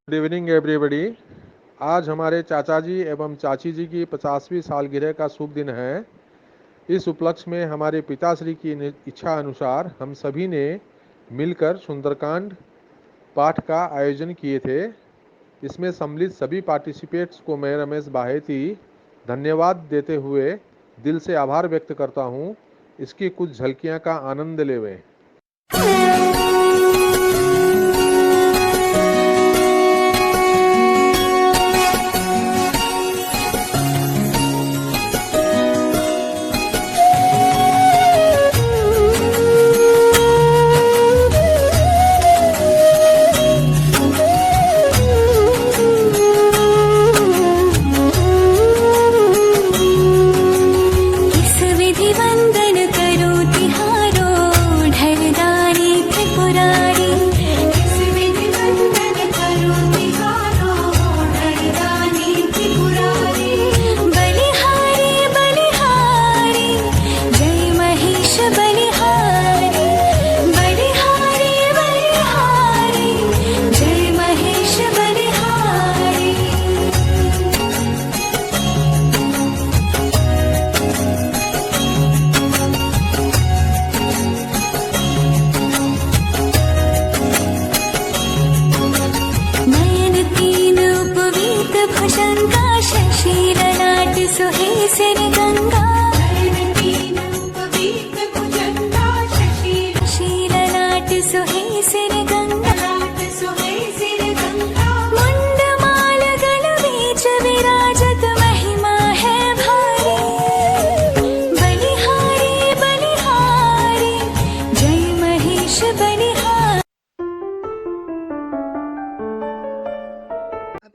Good evening everybody. आज हमारे चाचा जी एवं चाची जी की 50वीं सालगिरह का शुभ दिन है। इस उपलक्ष्य में हमारे पिताश्री की इच्छा अनुसार हम सभी ने मिलकर सुंदरकांड पाठ का आयोजन किए थे। इसमें सम्मिलित सभी पार्टिसिपेट्स को मैं रमेश बाहेती धन्यवाद देते हुए दिल से आभार व्यक्त करता हूँ। इसकी कुछ झलकियाँ का आनंद लेवें।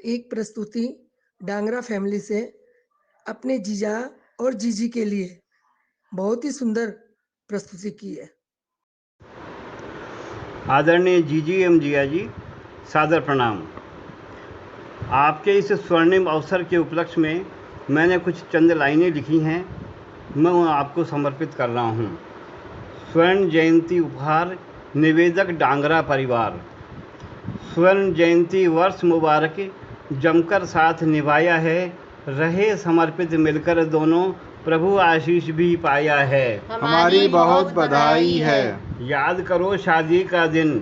एक प्रस्तुति डांगरा फैमिली से अपने जीजा और जीजी के लिए बहुत ही सुंदर प्रस्तुति की है। आदरणीय जीजी एवं जिया जी, सादर प्रणाम। आपके इस स्वर्णिम अवसर के उपलक्ष्य में मैंने कुछ चंद लाइनें लिखी हैं, मैं उन्हें आपको समर्पित कर रहा हूँ। स्वर्ण जयंती उपहार, निवेदक डांगरा परिवार। स्वर्ण जयंती वर्ष मुबारक, जमकर साथ निभाया है, रहे समर्पित मिलकर दोनों, प्रभु आशीष भी पाया है। हमारी बहुत बधाई है। याद करो शादी का दिन,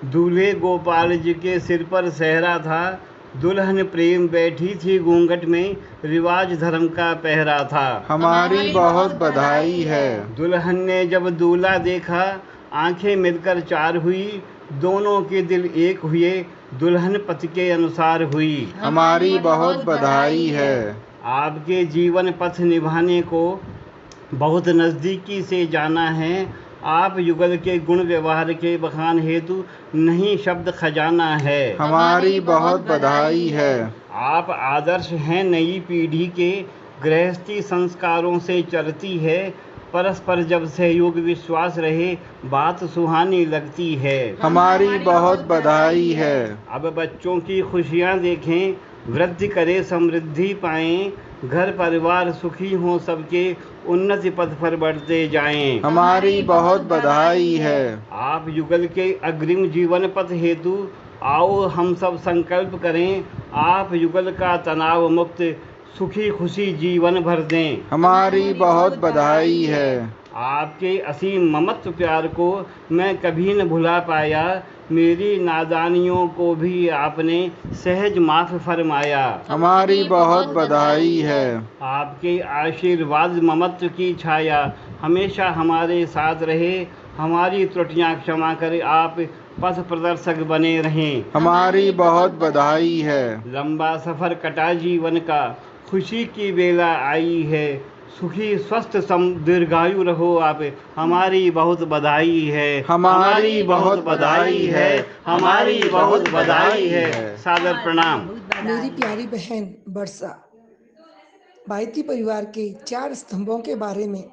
दूल्हे गोपाल जी के सिर पर सेहरा था, दुल्हन प्रेम बैठी थी घूंघट में, रिवाज धर्म का पहरा था। हमारी बहुत बधाई है। दुल्हन ने जब दूल्हा देखा, आंखें मिलकर चार हुई, दोनों के दिल एक हुए, दुल्हन पति के अनुसार हुई। हमारी बहुत बधाई है। आपके जीवन पथ निभाने को बहुत नज़दीकी से जाना है, आप युगल के गुण व्यवहार के बखान हेतु नहीं शब्द खजाना है। हमारी बहुत बधाई है। आप आदर्श हैं नई पीढ़ी के, गृहस्थी संस्कारों से चलती है, परस्पर जब सहयोग विश्वास रहे, बात सुहानी लगती है। हमारी बहुत बधाई है। अब बच्चों की खुशियाँ देखें, वृद्धि करे समृद्धि पाएं, घर परिवार सुखी हों सबके, उन्नति पथ पर बढ़ते जाएं। हमारी बहुत बधाई है। आप युगल के अग्रिम जीवन पथ हेतु आओ हम सब संकल्प करें, आप युगल का तनाव मुक्त सुखी खुशी जीवन भर दें। हमारी बहुत बधाई है। आपके असीम ममत्व प्यार को मैं कभी न भुला पाया, मेरी नादानियों को भी आपने सहज माफ़ फरमाया। हमारी बहुत बधाई है। आपके आशीर्वाद ममत्व की छाया हमेशा हमारे साथ रहे, हमारी त्रुटियां क्षमा कर आप पथ प्रदर्शक बने रहें। हमारी बहुत बधाई है। लंबा सफ़र कटा जीवन का, खुशी की बेला आई है, सुखी स्वस्थ दीर्घायु रहो आप, हमारी बहुत बधाई है। हमारी बहुत बधाई है। हमारी बहुत बधाई है। सादर प्रणाम। मेरी प्यारी बहन वर्षा बाहेती परिवार के 4 स्तंभों के बारे में,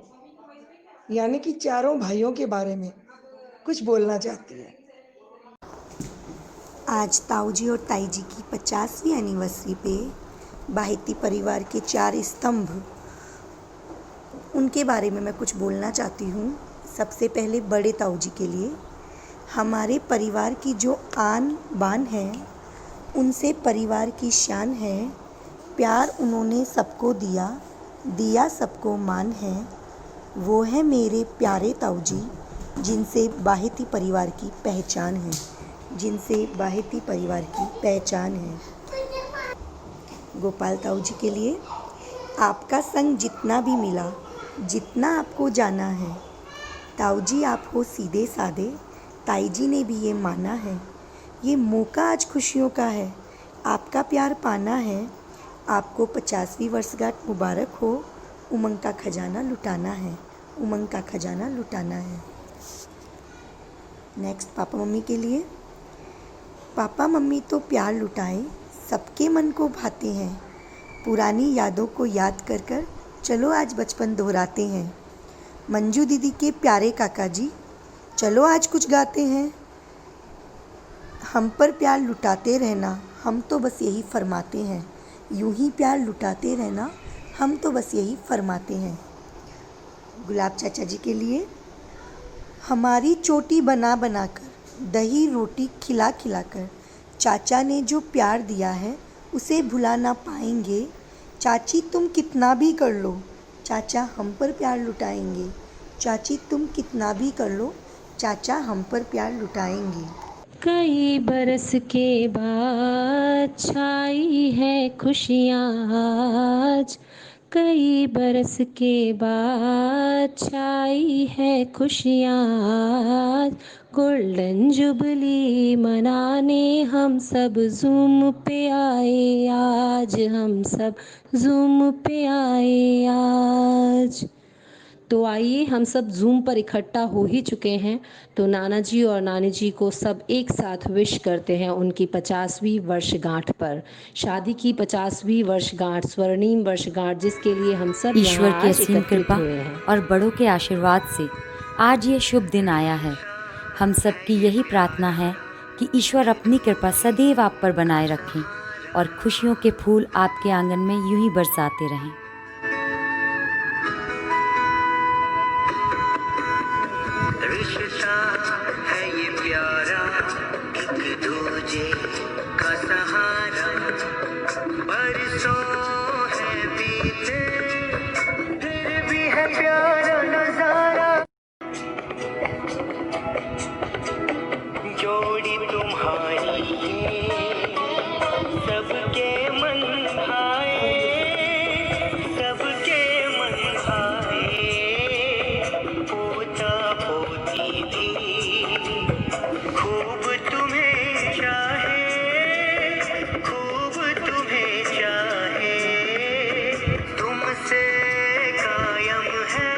यानी कि चारों भाइयों के बारे में कुछ बोलना चाहती है। आज ताऊजी और ताईजी की 50वीं एनिवर्सरी पे बाहेती परिवार के 4 स्तंभ, उनके बारे में मैं कुछ बोलना चाहती हूँ। सबसे पहले बड़े ताऊजी के लिए, हमारे परिवार की जो आन बान है उनसे परिवार की शान है। प्यार उन्होंने सबको दिया, दिया सबको मान है। वो है मेरे प्यारे ताऊजी, जिनसे बाहेती परिवार की पहचान है, जिनसे बाहेती परिवार की पहचान है। गोपाल ताऊजी के लिए, आपका संग जितना भी मिला, जितना आपको जाना है। ताऊजी आप हो सीधे साधे, ताई जी ने भी ये माना है। ये मौका आज खुशियों का है, आपका प्यार पाना है। आपको 50वीं वर्षगांठ मुबारक हो। उमंग का खजाना लुटाना है, उमंग का खजाना लुटाना है। नेक्स्ट पापा मम्मी के लिए, पापा मम्मी तो प्यार लुटाएं, सबके मन को भाते हैं। पुरानी यादों को याद कर कर चलो आज बचपन दोहराते हैं। मंजू दीदी के प्यारे काका जी, चलो आज कुछ गाते हैं। हम पर प्यार लुटाते रहना, हम तो बस यही फरमाते हैं। यूं ही प्यार लुटाते रहना, हम तो बस यही फरमाते हैं। गुलाब चाचा जी के लिए, हमारी चोटी बना बना कर, दही रोटी खिला खिला कर, चाचा ने जो प्यार दिया है उसे भुला ना पाएंगे। चाची तुम कितना भी कर लो, चाचा हम पर प्यार लुटाएंगे। चाची तुम कितना भी कर लो, चाचा हम पर प्यार लुटाएंगे। कई बरस के बाद छाई है खुशियाँ आज, कई बरस के बाद छाई है खुशियाँ आज। गोल्डन जुबली मनाने हम सब ज़ूम पे आए आज, हम सब ज़ूम पे आए आज। तो आइए, हम सब ज़ूम पर इकट्ठा हो ही चुके हैं, तो नाना जी और नानी जी को सब एक साथ विश करते हैं उनकी 50वीं वर्षगांठ पर। शादी की 50वीं वर्षगांठ, स्वर्णिम वर्षगांठ, जिसके लिए हम सब ईश्वर यहाँ की आज असीम एकत्रित कृपा हुए हैं। और बड़ों के आशीर्वाद से आज ये शुभ दिन आया है। हम सबकी यही प्रार्थना है कि ईश्वर अपनी कृपा सदैव आप पर बनाए रखें और खुशियों के फूल आपके आंगन में यूं ही बरसाते रहें। रिश्ता है ये प्यारा, एक दूजे का सहारा। बरसों है बीते, फिर भी है प्यारा नजारा। जोड़ी तुम्हारी ये सबके मन भाए, सबके मन भाए। पोता पोती भी खूब तुम्हें चाहे, खूब तुम्हें चाहे। तुमसे कायम है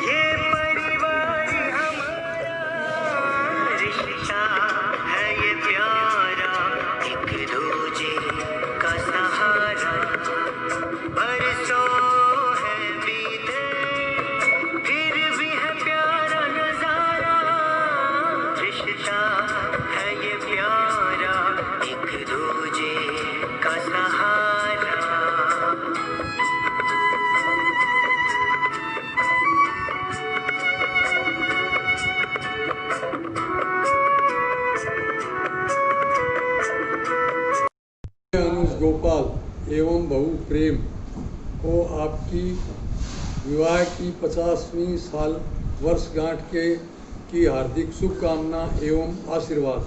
ये परिवार हमारा। रिश्ता है ये प्यारा, एक दूजे का सहारा। बरसों है बीते, फिर भी है प्यारा नजारा। रिश्ता है ये प्यारा, एक दूजे का सहारा। अनुज गोपाल एवं बहु प्रेम को आपकी विवाह की 50वीं साल वर्षगांठ की हार्दिक शुभकामना एवं आशीर्वाद।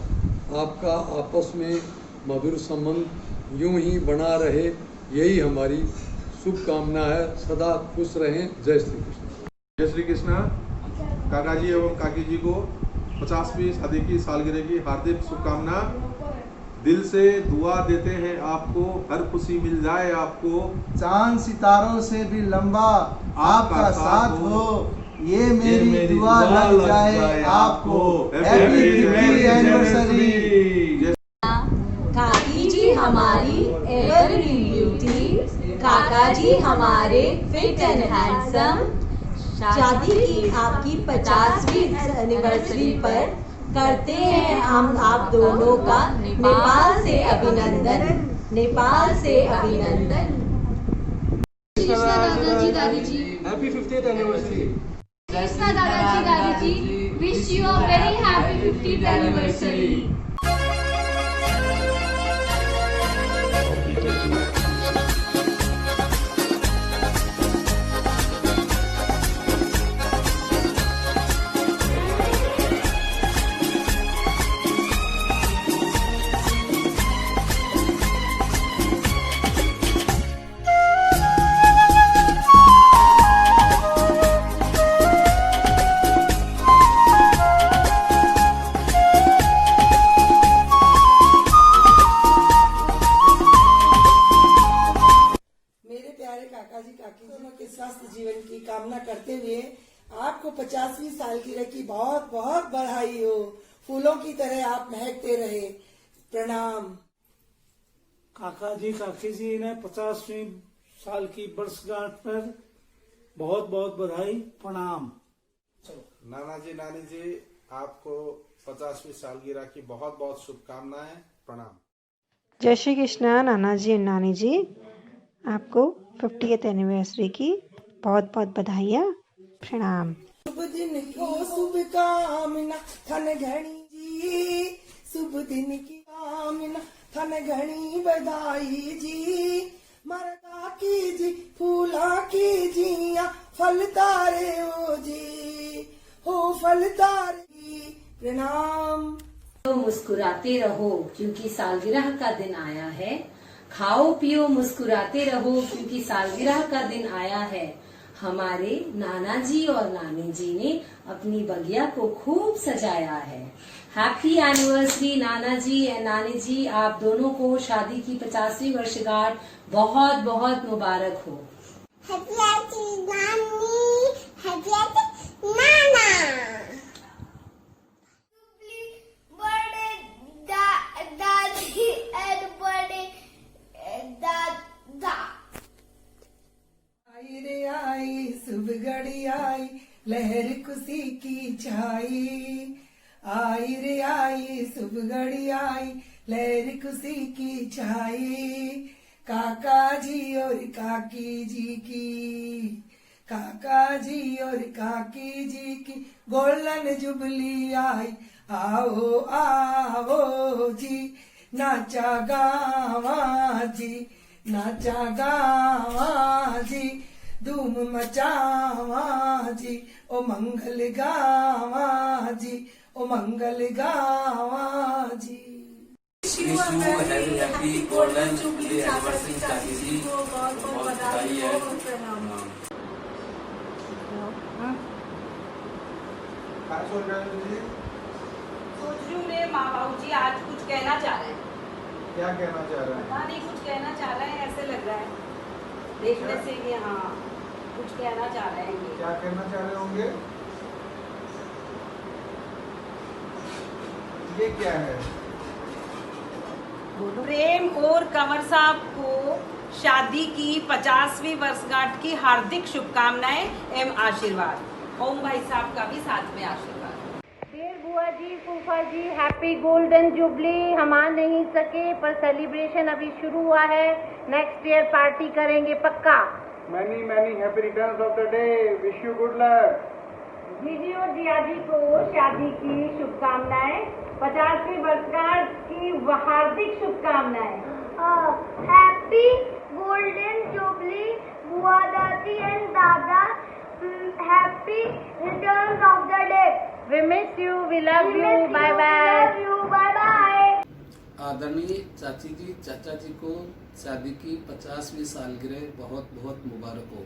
आपका आपस में मधुर संबंध यूं ही बना रहे, यही हमारी शुभकामना है। सदा खुश रहें। जय श्री कृष्ण। जय श्री कृष्णा। काका जी एवं काकी जी को 50वीं शादी की सालगिरह की हार्दिक शुभकामना। दिल से दुआ देते हैं आपको, हर खुशी मिल जाए आपको। चांद सितारों से भी लंबा आपका साथ हो, ये मेरी दुआ लग जाए आपको। Happy anniversary. काकी जी हमारी एवरग्रीन ब्यूटी, काका जी हमारे फिट एंड हैंडसम। शादी की आपकी 50वीं एनिवर्सरी पर करते हैं हम आप दोनों का नेपाल से अभिनंदन, नेपाल से अभिनंदन। दादाजी दादी जी, हैप्पी 50th एनिवर्सरी। कृष्णा दादाजी दादी जी, wish you a very happy 50th anniversary. स्वस्थ जीवन की कामना करते हुए आपको 50वीं सालगिरह की बहुत बहुत बधाई हो। फूलों की तरह आप महकते रहे। प्रणाम। काका जी काकी जी ने 50वीं साल की वर्षगांठ पर बहुत बहुत बधाई। प्रणाम। नाना जी नानी जी आपको 50वीं सालगिरह की बहुत बहुत शुभकामनाएं। प्रणाम। जय श्री कृष्णा नाना जी और नानी जी, आपको 50th एनिवर्सरी की बहुत बहुत बधाइयाँ। प्रणाम। शुभ दिन की शुभ कामना थन घणी जी, शुभ दिन की कामना थन घणी बधाई जी। मरदा की जी फूला की जिया फल तारे हो जी, हो फल तारे। प्रणाम। तो मुस्कुराते रहो क्योंकि सालगिरह का दिन आया है। खाओ पियो मुस्कुराते रहो क्योंकि सालगिरह का दिन आया है। हमारे नाना जी और नानी जी ने अपनी बगिया को खूब सजाया है। Happy anniversary Nana ji and नानी जी, आप दोनों को शादी की 50वीं वर्षगांठ बहुत बहुत मुबारक हो। हैप्पी नानी, हैप्पी नाना। दादी एंड बड़े दादा। आई रे आई शुभ घड़ी आई, लहर खुशी की छाई। आई रे आई शुभ घड़ी आई, लहर खुशी की छाई। काका जी और काकी जी की, काका जी और काकी जी की गोल्डन जुबली आई। आओ आओ जी नाचा गावा जी, नाचा गावा जी, धूम मचावा जी, ओ मंगल गावा जी, ओ मंगल गावा जी। हैप्पी गोल्डन जुबली एनिवर्सरी चाची जी, बहुत बधाई है। सोच रही हूँ मेरे माँ बाबू जी आज कुछ कहना चाह रहे हैं। क्या कहना चाह रहे हैं? पता नहीं, कुछ कहना चाह रहे हैं, ऐसे लग रहा है देखने से कि हाँ कुछ कहना चाह रहे हैं। क्या कहना चाह रहे होंगे? ये क्या है? प्रेम और कंवर साहब को शादी की 50वीं वर्षगांठ की हार्दिक शुभकामनाएं एवं आशीर्वाद। ओम भाई साहब का भी साथ में आशीर्वाद। बुआ जी फूफा जी हैप्पी गोल्डन जुबली। हम आ नहीं सके पर सेलिब्रेशन अभी शुरू हुआ है। नेक्स्ट ईयर पार्टी करेंगे पक्का। Many many happy returns of the day. Wish you good luck. जीजी और जिया जी को शादी की शुभकामनाएं, 50वीं वर्षगांठ की हार्दिक शुभकामनाएं। हैप्पी गोल्डन जुबली बुआ दादी एंड दादा। Happy returns of the day. We miss you, we love you, bye bye. Bye bye. आदरणीय चाची जी चाचा जी को शादी की 50वीं सालगिरह बहुत बहुत मुबारक हो।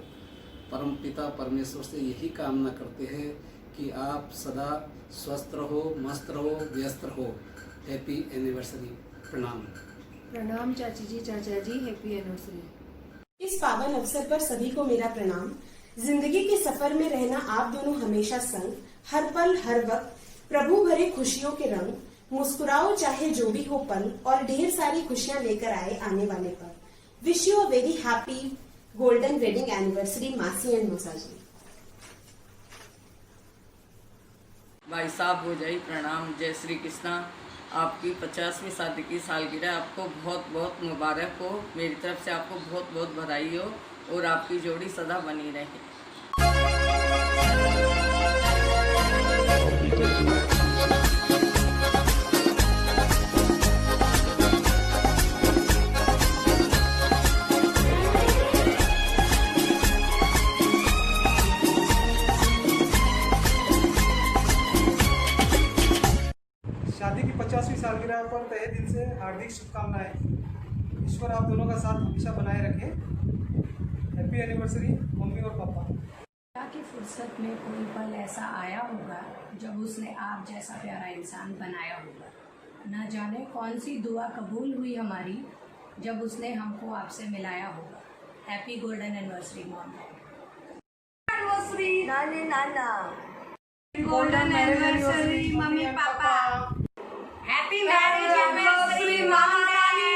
परम पिता परमेश्वर से यही कामना करते हैं कि आप सदा स्वस्थ रहो, मस्त रहो, व्यस्त रहो। Happy anniversary. प्रणाम। प्रणाम चाची जी चाचा जी, हैप्पी एनिवर्सरी। इस पावन अवसर पर सभी को मेरा प्रणाम। जिंदगी के सफर में रहना आप दोनों हमेशा संग, हर पल हर वक्त प्रभु भरे खुशियों के रंग। मुस्कुराओ चाहे जो भी हो पल, और ढेर सारी खुशियां लेकर आए आने वाले पल। Wish you a very happy golden wedding anniversary मासी एंड मौसा जी। भाई साहब हो जाई प्रणाम। जय श्री कृष्णा। आपकी 50वीं शादी की सालगिरह आपको बहुत बहुत मुबारक हो। मेरी तरफ से आपको बहुत बहुत बधाई हो और आपकी जोड़ी सदा बनी रहे। शादी की 50वीं सालगिरह पर तहे दिल से हार्दिक शुभकामनाएं। ईश्वर आप दोनों का साथ हमेशा बनाए रखे। हैप्पी एनिवर्सरी मम्मी और पापा। की फुर्सत में कोई पल ऐसा आया होगा जब उसने आप जैसा प्यारा इंसान बनाया होगा। न जाने कौन सी दुआ कबूल हुई हमारी जब उसने हमको आपसे मिलाया होगा। Happy golden anniversary mom. Anniversary नानी नाना, golden anniversary mummy papa, happy marriage anniversary mom daddy.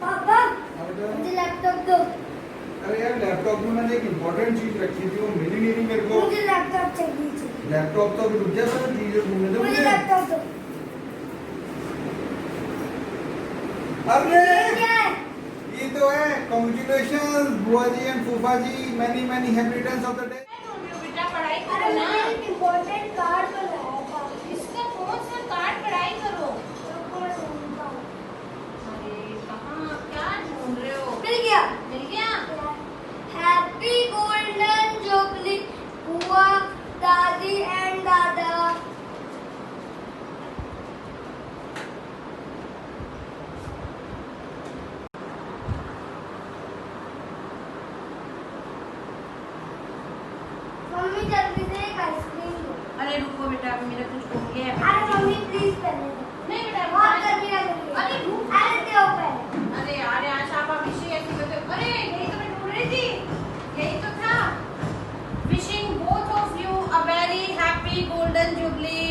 पापा मुझे लैपटॉप दो। अरे यार लैपटॉप में मैंने एक इम्पोर्टेंट चीज रखी थी, वो मिली नहीं मेरे को। मुझे लैपटॉप चाहिए। लैपटॉप तो अभी रुक जा, सर चीजें घूमने दो मुझे लैपटॉप दो। अरे क्या है? ये तो है, कांग्रेचुलेशंस बुआ जी एंड फूफा जी, many many happy returns of the day. बेटा पढ़ाई अरे करो ना। मैंने एक इम्पोर्टेंट कार्ड बनाया था। इसका कौन सा कार्ड पढ़ाई करो। रुको मैं ढूंढता हूँ। अरे कहाँ क्या ढूंढ रहे हो। मिल गया। मिल गया। हैप्पी गोल्डन जुबली बुआ दादी एंड दादा। मम्मी जल्दी से एक आइसक्रीम दो। अरे रुको बेटा अभी मेरा कुछ हो गया है। अरे मम्मी प्लीज पहले दो। नहीं बेटा बहुत गर्मी लग रही है। अरे रुक। अरे दो पहले। अरे यार आज आप विश ऐसी बता। अरे यही तो मैं ढूंढ रही थी। यही तो था। Wishing both of you a very happy golden jubilee.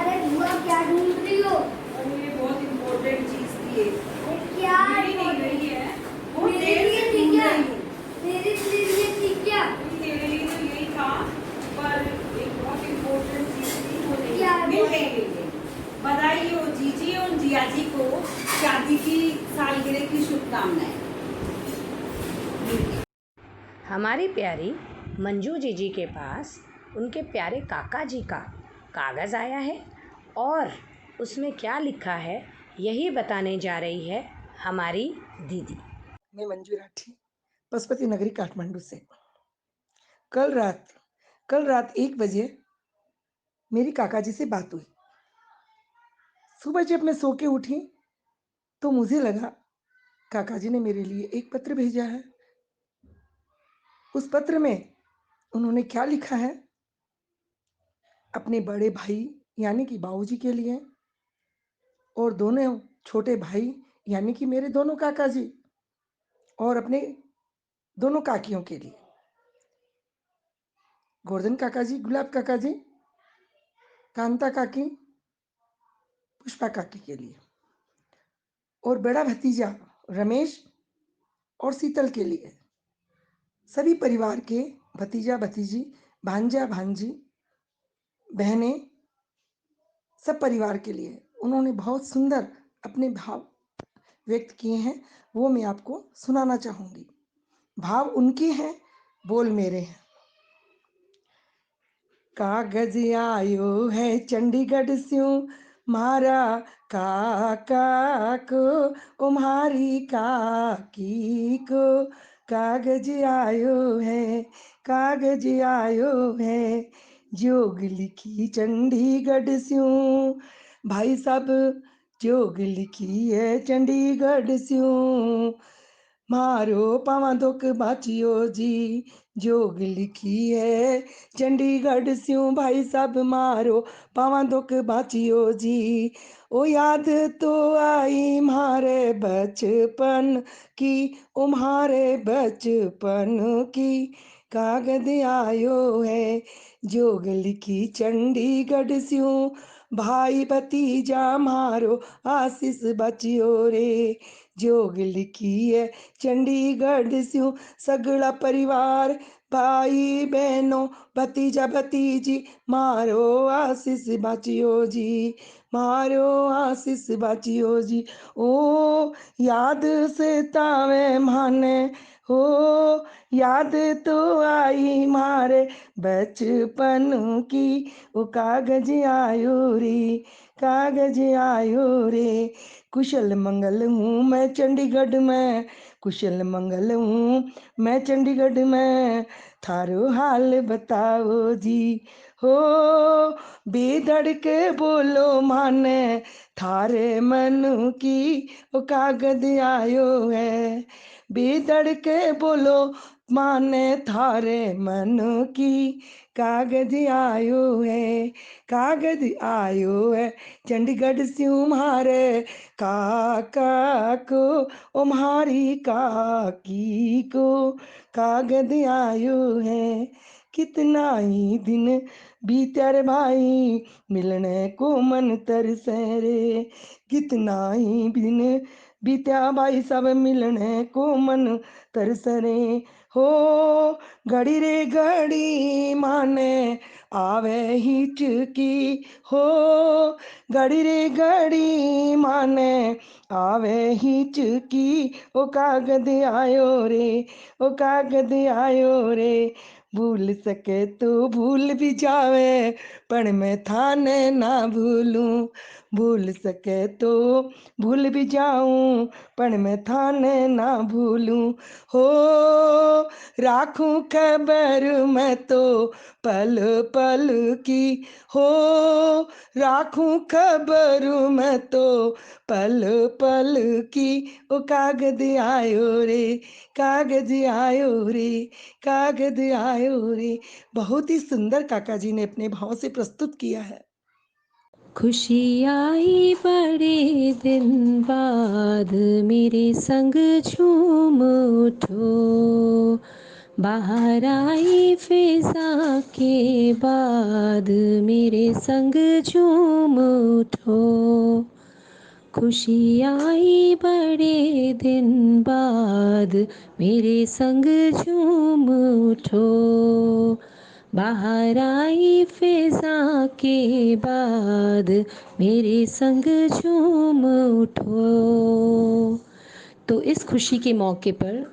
अरे बुआ क्या ढूंढ रही हो? और ये बहुत इम्पोर्टेंट चीज थी ये। अरे क्या मिल नहीं रही है। बहुत मेरे देर लिए से थी ढूंढ क्या? रही हूँ। मेरे लिए थी क्या? तेरे लिए तो यही था, पर एक बहुत इम्पोर्टेंट चीज थी वो नहीं क्या है? मिल गई। बधाई हो जीजी और जिया जी को शादी की सालगिरह की शुभकामनाएं। हमारी प्यारी मंजू जीजी के पास उनके प्यारे काका जी का कागज़ आया है और उसमें क्या लिखा है यही बताने जा रही है हमारी दीदी। मैं मंजू राठी, पशुपति नगरी काठमांडू से। कल रात 1 बजे मेरी काका जी से बात हुई। सुबह जब मैं सो के उठी तो मुझे लगा काका जी ने मेरे लिए एक पत्र भेजा है। उस पत्र में उन्होंने क्या लिखा है, अपने बड़े भाई यानी कि बाबूजी के लिए और दोनों छोटे भाई यानी कि मेरे दोनों काका जी और अपने दोनों काकियों के लिए, गोवर्धन काका जी, गुलाब काका जी, कांता काकी, पुष्पा काकी के लिए और बड़ा भतीजा रमेश और शीतल के लिए, सभी परिवार के भतीजा भतीजी, भांजा भांजी, बहनें, सब परिवार के लिए उन्होंने बहुत सुंदर अपने भाव व्यक्त किए हैं। वो मैं आपको सुनाना चाहूँगी। भाव उनके हैं, बोल मेरे हैं। कागज आयो है चंडीगढ़ स्यों मारा काका को, तुम्हारी काकी को कागज आयो है, कागज आयो है, जोग लिखी चंडीगढ़ स्यों। भाई साहब जोग लिखी है चंडीगढ़ स्यों, मारो पावा दुख बाचियो जी, जोग लिखी है चंडीगढ़ स्यों। भाई साहब मारो पावा दुख बाचियो जी, ओ याद तो आई मारे बचपन की, तुम्हारे बचपन की, कागज आयो है जोग लिखी चंडीगढ़ स्यों। भाई भतीजा मारो आशीष बचियो रे, जोग लिखी है चंडीगढ़ स्यों। सगड़ा परिवार भाई बहनों भतीजा भतीजी मारो आशीष बाचियो जी, मारो आशीष बाचियो जी। ओ याद से तावे माने, हो याद तो आई मारे बचपन की, वो कागज आयो रे, कागज आयो रे। कुशल मंगल हूँ मैं चंडीगढ़ में, कुशल मंगल हूँ मैं चंडीगढ़ में, थारो हाल बताओ जी। हो बेधड़ के बोलो माने, थारे मन की वो कागज आयो है। बेधड़ के बोलो माने, थारे मन की कागज आयो है, कागज आयो है। चंडीगढ़ से हमारे काका को, ओ हमारी काकी को कागज आयो है। कितना ही दिन बीते रे भाई, मिलने को मन तरसे रे। कितना ही दिन बीत्या भाई, सब मिलने को मन तरसे रे। हो घड़ी रे घड़ी माने आवे हिचकी, हो घड़ी रे घड़ी माने आवे हिचकी, ओ कागज आयो रे, ओ कागज आयो रे। भूल सके तो भूल भी जावे, पर मैं थाने ना भूलूं। भूल सके तो भूल भी जाऊं, पर मैं थाने ना भूलूं। हो राखूं खबर मैं तो पल पल की, हो राखूं खबर मैं तो पल पल की, ओ कागज आयो रे, कागज आयो रे, कागज आयो रे। बहुत ही सुंदर काका जी ने अपने भाव से प्रस्तुत किया है। खुशी आई बड़े दिन बाद, मेरे संग झूम उठो, बाहर आई फिजा के बाद, मेरे संग झूम उठो। खुशी आई बड़े दिन बाद, मेरे संग झूम उठो, बाहर आई फिजा के बाद, मेरे संग झूम उठो। तो इस खुशी के मौके पर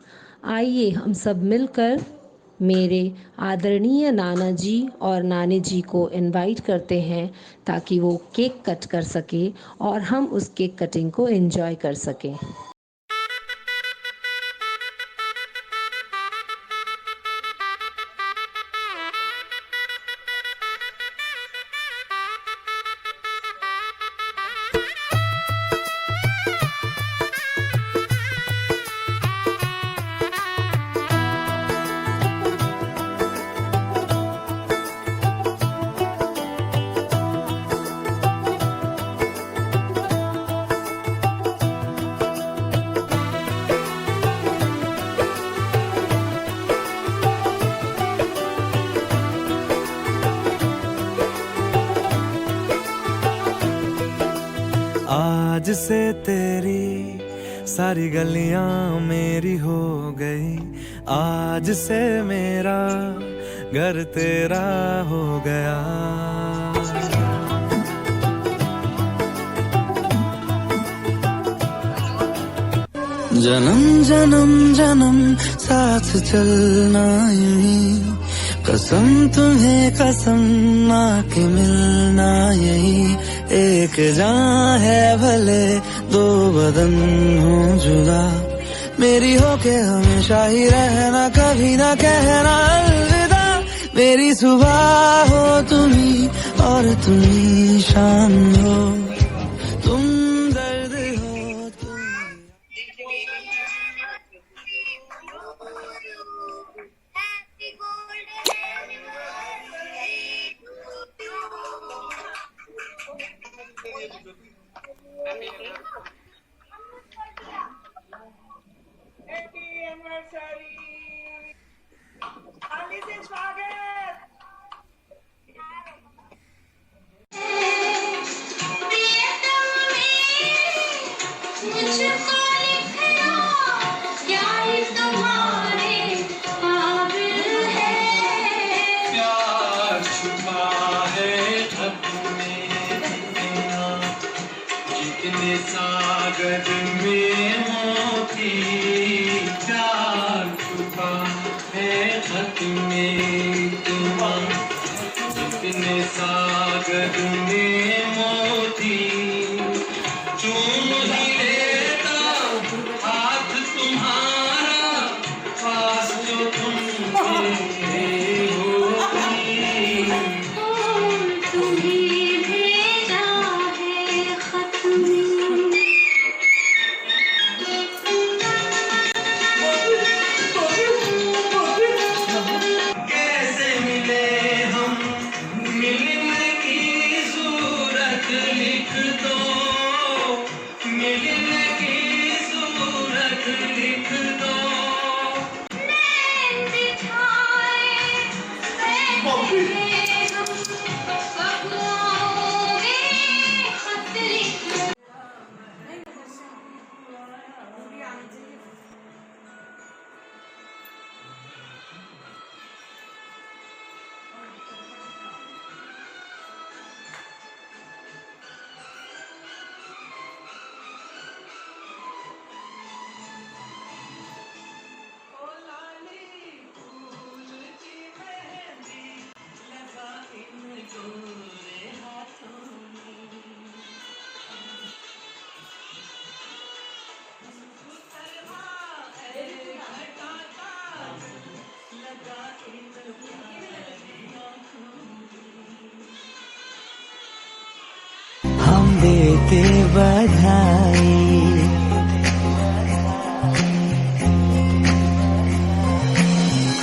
आइए हम सब मिलकर मेरे आदरणीय नाना जी और नानी जी को इनवाइट करते हैं, ताकि वो केक कट कर सके और हम उस केक कटिंग को एंजॉय कर सकें। आज से तेरी सारी गलियां मेरी हो गई, आज से मेरा घर तेरा हो गया। जन्म जन्म जन्म साथ चलना यूं, कसम तुम्हें कसम ना के मिलना यही। एक जान है भले दो बदन हो जुदा, मेरी हो के हमेशा ही रहना, कभी ना कहना अलविदा। मेरी सुबह हो तुम्ही और तुम्ही शाम हो, तुम दर्द हो तुम। स्वागत। हम देते बधाई,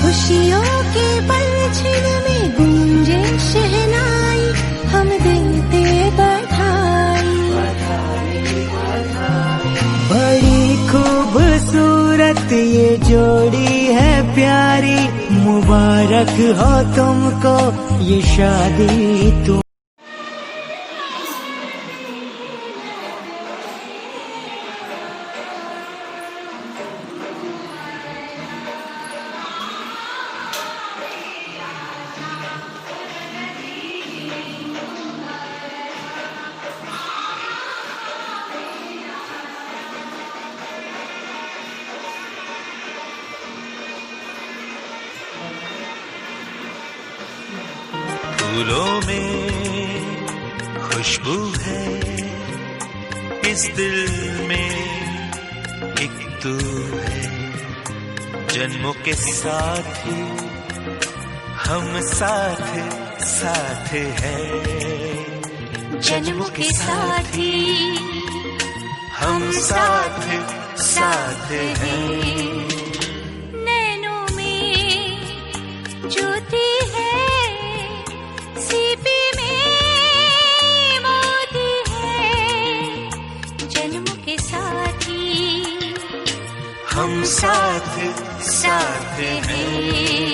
खुशियों के पलछिन में गूंजे शहनाई, हम देते बधाई। बड़ी खूबसूरत ये जोड़ी है प्यारी, मुबारक हो तुमको ये शादी तुम। फूलों में खुशबू है, इस दिल में एक तू है, जन्मों के साथी हम साथ साथ हैं, जन्मों के साथी हम साथ साथ हैं। नैनों में ज्योति है, सीपी में मोती है, जन्मों के साथी हम साथ साथ हैं।